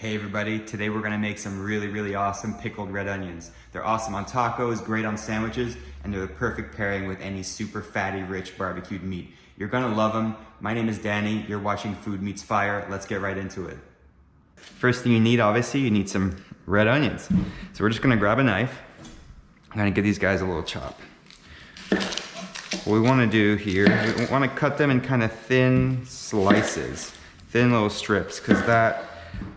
Hey everybody, today we're gonna make some really awesome pickled red onions. They're awesome on tacos, great on sandwiches, and they're the perfect pairing with any super fatty, rich barbecued meat. You're gonna love them. My name is Danny, you're watching Food Meets Fire. Let's get right into it. First thing you need, obviously, you need some red onions. So we're just gonna grab a knife. I'm gonna give these guys a little chop. What we wanna do here, we wanna cut them in kind of thin slices, thin little strips, because that,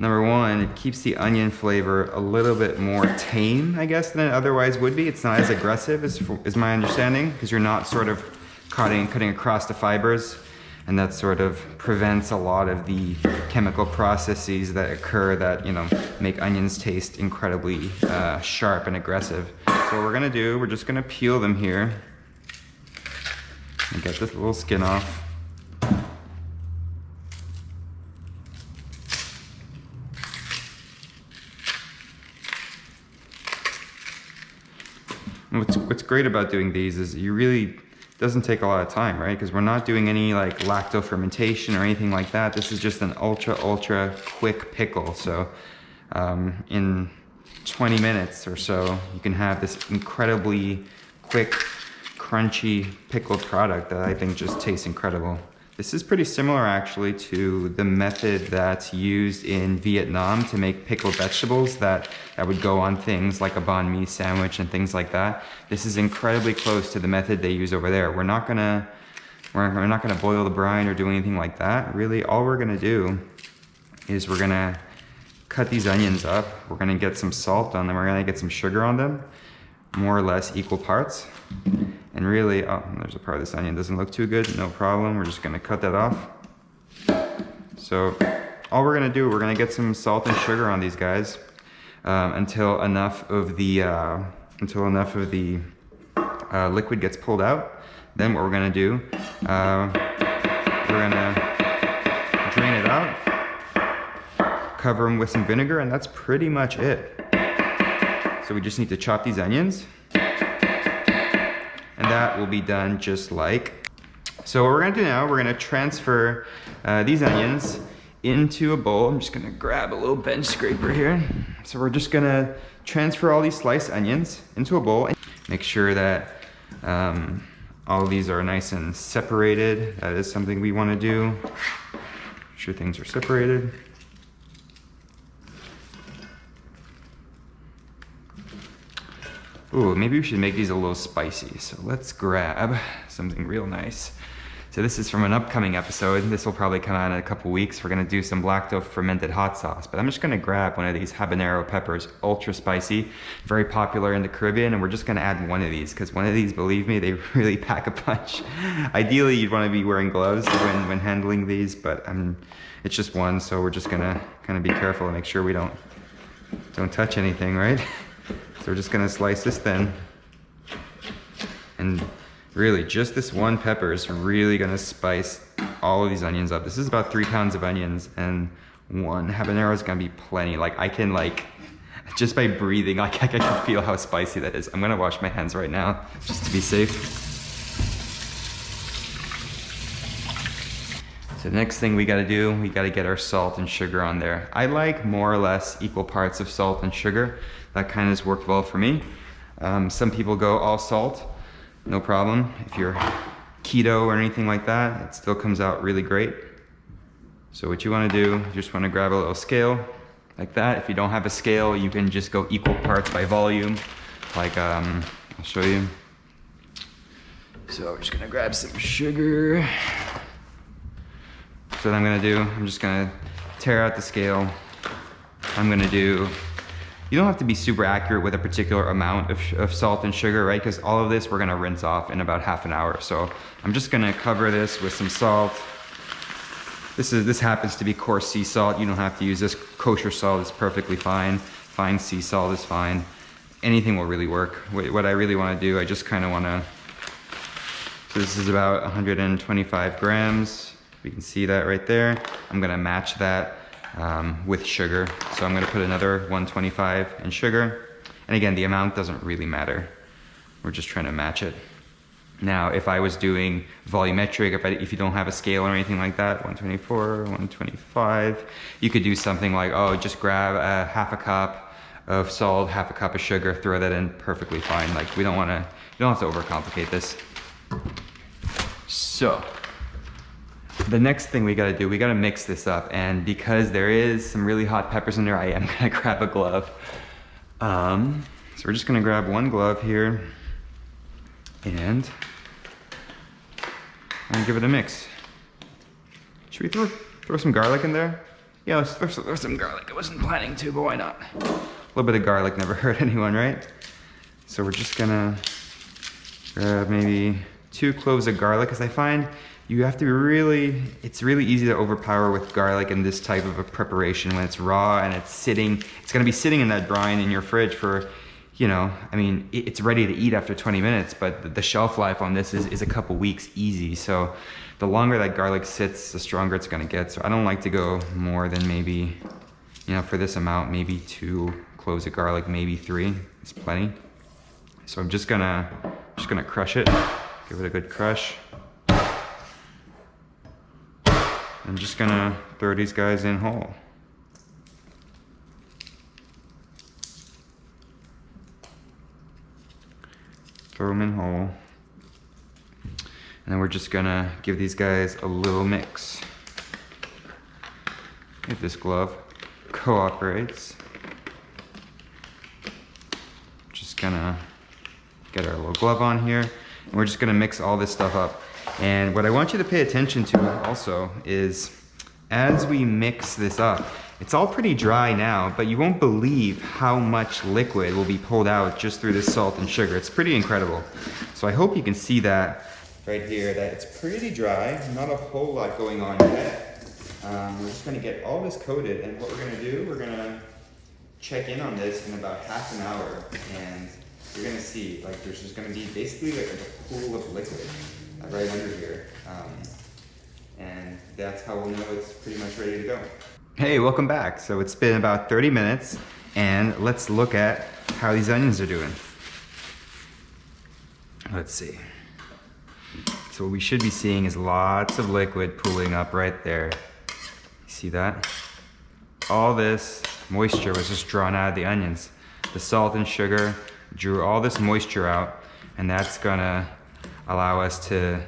number one, it keeps the onion flavor a little bit more tame, I guess, than it otherwise would be. It's not as aggressive, is my understanding, because you're not sort of cutting across the fibers, and that sort of prevents a lot of the chemical processes that occur that, you know, make onions taste incredibly sharp and aggressive. So what we're gonna do, we're just gonna peel them here and get this little skin off. What's great about doing these is it doesn't take a lot of time, right? Because we're not doing any like lacto fermentation or anything like that. This is just an ultra quick pickle. So in 20 minutes or so, you can have this incredibly quick, crunchy pickled product that I think just tastes incredible. This is pretty similar actually to the method that's used in Vietnam to make pickled vegetables that would go on things like a banh mi sandwich and things like that. This is incredibly close to the method they use over there. We're not gonna boil the brine or do anything like that. Really, all we're gonna do is we're gonna cut these onions up. We're gonna get some salt on them. We're gonna get some sugar on them, more or less equal parts. And really, oh, there's a part of this onion doesn't look too good, no problem. We're just gonna cut that off. So all we're gonna do, we're gonna get some salt and sugar on these guys until enough of the liquid gets pulled out. Then what we're gonna do, we're gonna drain it out, cover them with some vinegar, and that's pretty much it. So we just need to chop these onions. And that will be done just like. So what we're gonna do now, we're gonna transfer these onions into a bowl. I'm just gonna grab a little bench scraper here. So we're just gonna transfer all these sliced onions into a bowl. Make sure that all of these are nice and separated. That is something we wanna do. Make sure things are separated. Ooh, maybe we should make these a little spicy. So let's grab something real nice. So this is from an upcoming episode. This will probably come out in a couple weeks. We're gonna do some lacto fermented hot sauce, but I'm just gonna grab one of these habanero peppers, ultra spicy, very popular in the Caribbean, and we're just gonna add one of these, because one of these, believe me, they really pack a punch. Ideally, you'd wanna be wearing gloves when handling these, but it's just one, so we're just gonna kind of be careful and make sure we don't touch anything, right? So we're just gonna slice this thin. And really, just this one pepper is really gonna spice all of these onions up. This is about 3 pounds of onions, and one habanero is gonna be plenty. Like, I can, like, just by breathing, like, I can feel how spicy that is. I'm gonna wash my hands right now, just to be safe. So the next thing we gotta do, we gotta get our salt and sugar on there. I like more or less equal parts of salt and sugar. That kind of has worked well for me. Some people go all salt, no problem. If you're keto or anything like that, it still comes out really great. So what you wanna do, you just wanna grab a little scale like that. If you don't have a scale, you can just go equal parts by volume. Like, I'll show you. So we're just gonna grab some sugar. So what I'm gonna do, I'm just gonna tear out the scale. You don't have to be super accurate with a particular amount of salt and sugar, right? Because all of this we're gonna rinse off in about half an hour. So I'm just gonna cover this with some salt. This happens to be coarse sea salt. You don't have to use this. Kosher salt is perfectly fine. Fine sea salt is fine. Anything will really work. What I really wanna do, I just kinda wanna, so this is about 125 grams. You can see that right there. I'm gonna match that with sugar. So I'm gonna put another 125 in sugar. And again, the amount doesn't really matter. We're just trying to match it. Now, if I was doing volumetric, if you don't have a scale or anything like that, 124, 125, you could do something like, oh, just grab a half a cup of salt, half a cup of sugar, throw that in, perfectly fine. Like, you don't have to overcomplicate this. So, the next thing we gotta do, we gotta mix this up. And because there is some really hot peppers in there, I am gonna grab a glove. So we're just gonna grab one glove here and give it a mix. Should we throw some garlic in there? Yeah, let's throw some garlic. I wasn't planning to, but why not? A little bit of garlic never hurt anyone, right? So we're just gonna grab maybe 2 cloves of garlic, because I find you have to it's really easy to overpower with garlic in this type of a preparation when it's raw and it's gonna be sitting in that brine in your fridge for, I mean, it's ready to eat after 20 minutes, but the shelf life on this is a couple weeks easy. So the longer that garlic sits, the stronger it's gonna get. So I don't like to go more than maybe, for this amount, maybe 2 cloves of garlic, maybe 3 is plenty. So I'm just gonna crush it, give it a good crush. I'm just gonna throw these guys in whole. Throw them in whole. And then we're just gonna give these guys a little mix. If this glove cooperates. Just gonna get our little glove on here. And we're just gonna mix all this stuff up. And what I want you to pay attention to also is, as we mix this up, it's all pretty dry now, but you won't believe how much liquid will be pulled out just through this salt and sugar. It's pretty incredible. So I hope you can see that right here, that it's pretty dry, not a whole lot going on yet. We're just gonna get all this coated, and what we're gonna do, we're gonna check in on this in about half an hour, and you're gonna see, like, there's just gonna be basically like a pool of liquid right under here. And that's how we'll know it's pretty much ready to go. Hey, welcome back. So it's been about 30 minutes, and let's look at how these onions are doing. Let's see. So what we should be seeing is lots of liquid pooling up right there. You see that? All this moisture was just drawn out of the onions. The salt and sugar drew all this moisture out, and that's gonna allow us to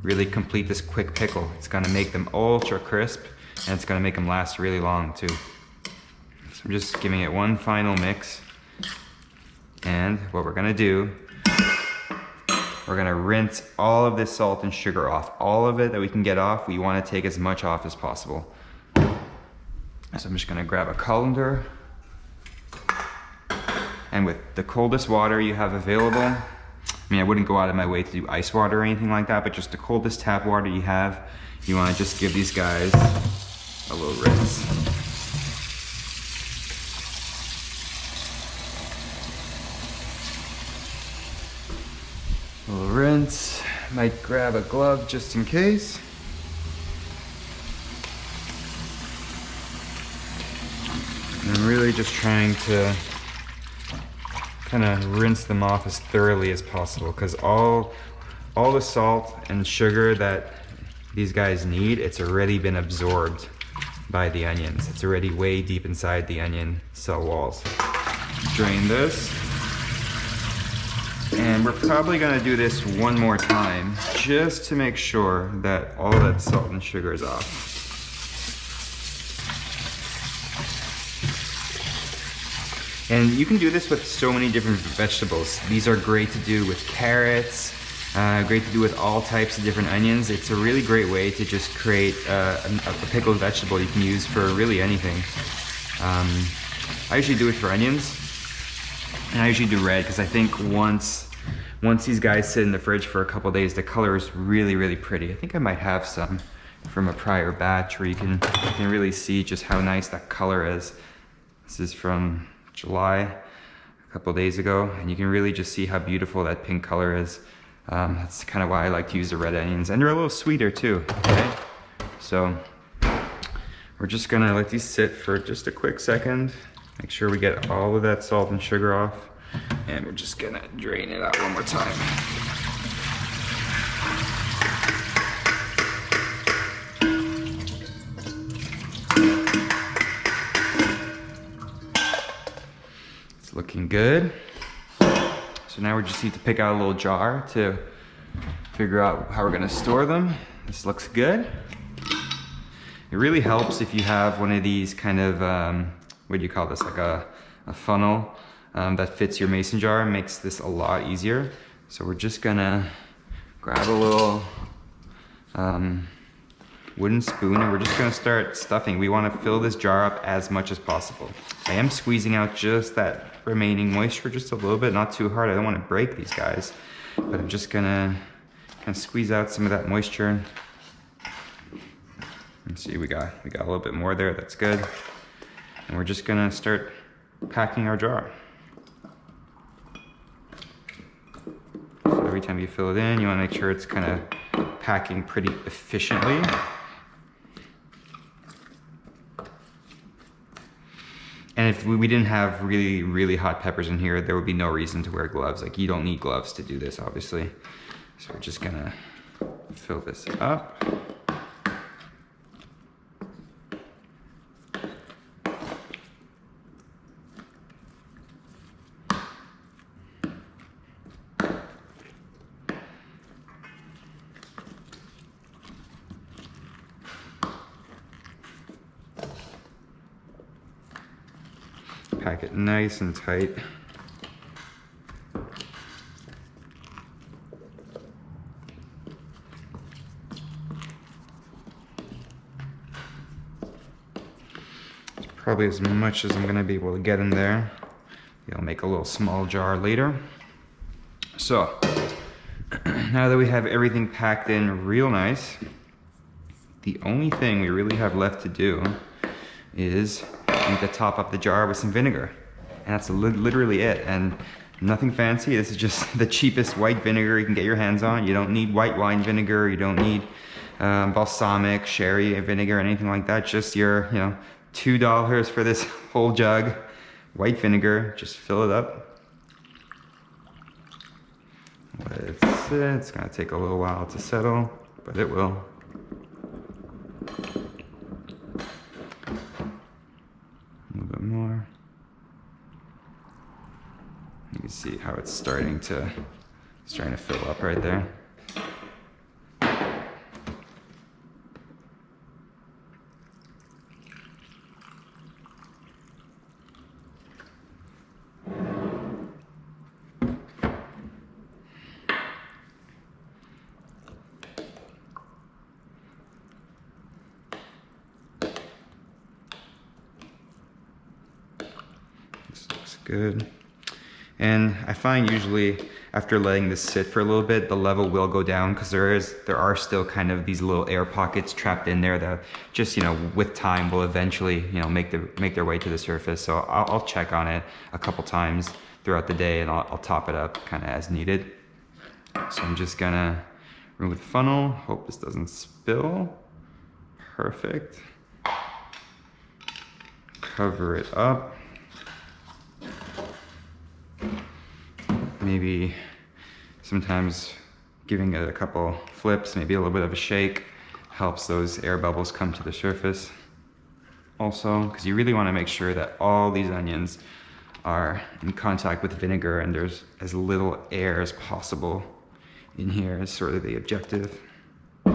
really complete this quick pickle. It's gonna make them ultra crisp, and it's gonna make them last really long too. So I'm just giving it one final mix. And what we're gonna do, we're gonna rinse all of this salt and sugar off. All of it that we can get off, we wanna take as much off as possible. So I'm just gonna grab a colander. And with the coldest water you have available, I mean, I wouldn't go out of my way to do ice water or anything like that, but just the coldest tap water you have, you want to just give these guys a little rinse. A little rinse. Might grab a glove just in case. And I'm really just trying to kind of rinse them off as thoroughly as possible, because all the salt and sugar that these guys need, it's already been absorbed by the onions. It's already way deep inside the onion cell walls. Drain this. And we're probably gonna do this one more time just to make sure that all that salt and sugar is off. And you can do this with so many different vegetables. These are great to do with carrots, great to do with all types of different onions. It's a really great way to just create a pickled vegetable you can use for really anything. I usually do it for onions, and I usually do red because I think once these guys sit in the fridge for a couple days, the color is really, really pretty. I think I might have some from a prior batch where you can really see just how nice that color is. This is from July, a couple days ago, and you can really just see how beautiful that pink color is. That's kind of why I like to use the red onions, and they're a little sweeter too, okay? So we're just gonna let these sit for just a quick second, make sure we get all of that salt and sugar off, and we're just gonna drain it out one more time. It's looking good. So now we just need to pick out a little jar to figure out how we're gonna store them. This looks good. It really helps if you have one of these kind of, what do you call this? Like a funnel that fits your mason jar. It makes this a lot easier. So we're just gonna grab a little wooden spoon and we're just gonna start stuffing. We wanna fill this jar up as much as possible. I am squeezing out just that remaining moisture just a little bit, not too hard. I don't wanna break these guys, but I'm just gonna kind of squeeze out some of that moisture. And see, we got a little bit more there, that's good. And we're just gonna start packing our jar. So every time you fill it in, you wanna make sure it's kind of packing pretty efficiently. And if we didn't have really, really hot peppers in here, there would be no reason to wear gloves. Like, you don't need gloves to do this, obviously. So we're just gonna fill this up. Pack it nice and tight. It's probably as much as I'm gonna be able to get in there. I'll make a little small jar later. So, now that we have everything packed in real nice, the only thing we really have left to do is we need to top up the jar with some vinegar. And that's literally it. And nothing fancy. This is just the cheapest white vinegar you can get your hands on. You don't need white wine vinegar. You don't need balsamic, sherry vinegar, anything like that. Just your, $2 for this whole jug. White vinegar. Just fill it up. Let it sit. It's gonna take a little while to settle, but it will. More. You can see how it's starting to fill up right there. Good. And I find usually after letting this sit for a little bit, the level will go down because there are still kind of these little air pockets trapped in there that just, with time will eventually, make their way to the surface. So I'll check on it a couple times throughout the day and I'll top it up kind of as needed. So I'm just gonna remove the funnel. Hope this doesn't spill. Perfect. Cover it up. Maybe sometimes giving it a couple flips, maybe a little bit of a shake, helps those air bubbles come to the surface. Also, because you really want to make sure that all these onions are in contact with vinegar and there's as little air as possible in here is sort of the objective. So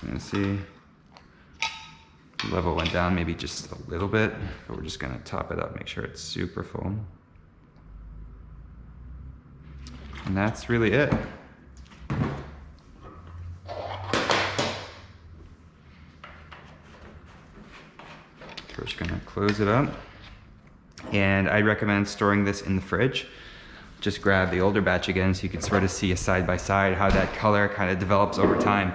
you can see the level went down maybe just a little bit, but we're just gonna top it up, make sure it's super full. And that's really it. We're just gonna close it up. And I recommend storing this in the fridge. Just grab the older batch again so you can sort of see a side by side how that color kind of develops over time.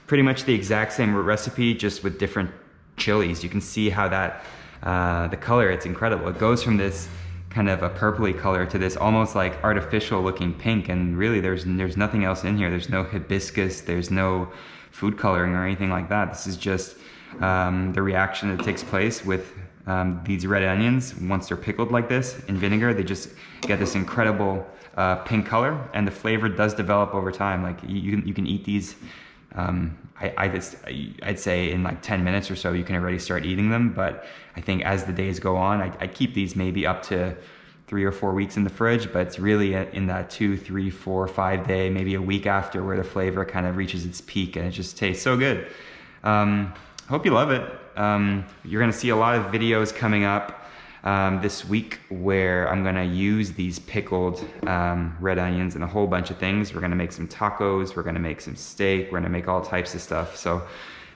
Pretty much the exact same recipe, just with different chilies. You can see how that, the color, it's incredible. It goes from this kind of a purpley color to this almost like artificial looking pink, and really there's nothing else in here. There's no hibiscus, there's no food coloring or anything like that. This is just the reaction that takes place with these red onions. Once they're pickled like this in vinegar, they just get this incredible pink color, and the flavor does develop over time. Like you can eat these, I'd say in like 10 minutes or so you can already start eating them, but I think as the days go on, I keep these maybe up to 3 or 4 weeks in the fridge, but it's really in that 2, 3, 4, 5 day, maybe a week after, where the flavor kind of reaches its peak and it just tastes so good. Hope you love it. You're gonna see a lot of videos coming up this week where I'm gonna use these pickled red onions and a whole bunch of things. We're gonna make some tacos, we're gonna make some steak, we're gonna make all types of stuff. So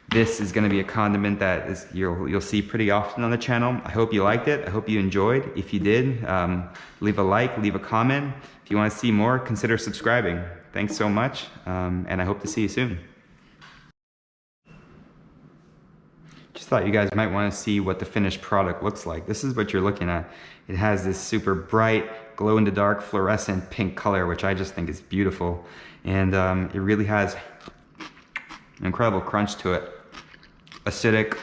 this is gonna be a condiment that you'll see pretty often on the channel. I hope you liked it, I hope you enjoyed. If you did, leave a like, leave a comment. If you wanna see more, consider subscribing. Thanks so much, and I hope to see you soon. Just thought you guys might want to see what the finished product looks like. This is what you're looking at. It has this super bright, glow-in-the-dark, fluorescent pink color, which I just think is beautiful. And it really has an incredible crunch to it. Acidic,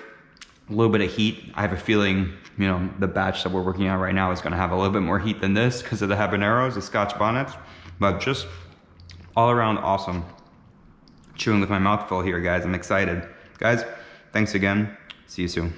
a little bit of heat. I have a feeling, you know, the batch that we're working on right now is going to have a little bit more heat than this because of the habaneros, the scotch bonnets. But just all around awesome. Chewing with my mouth full here, guys. I'm excited. Guys, thanks again. See you soon.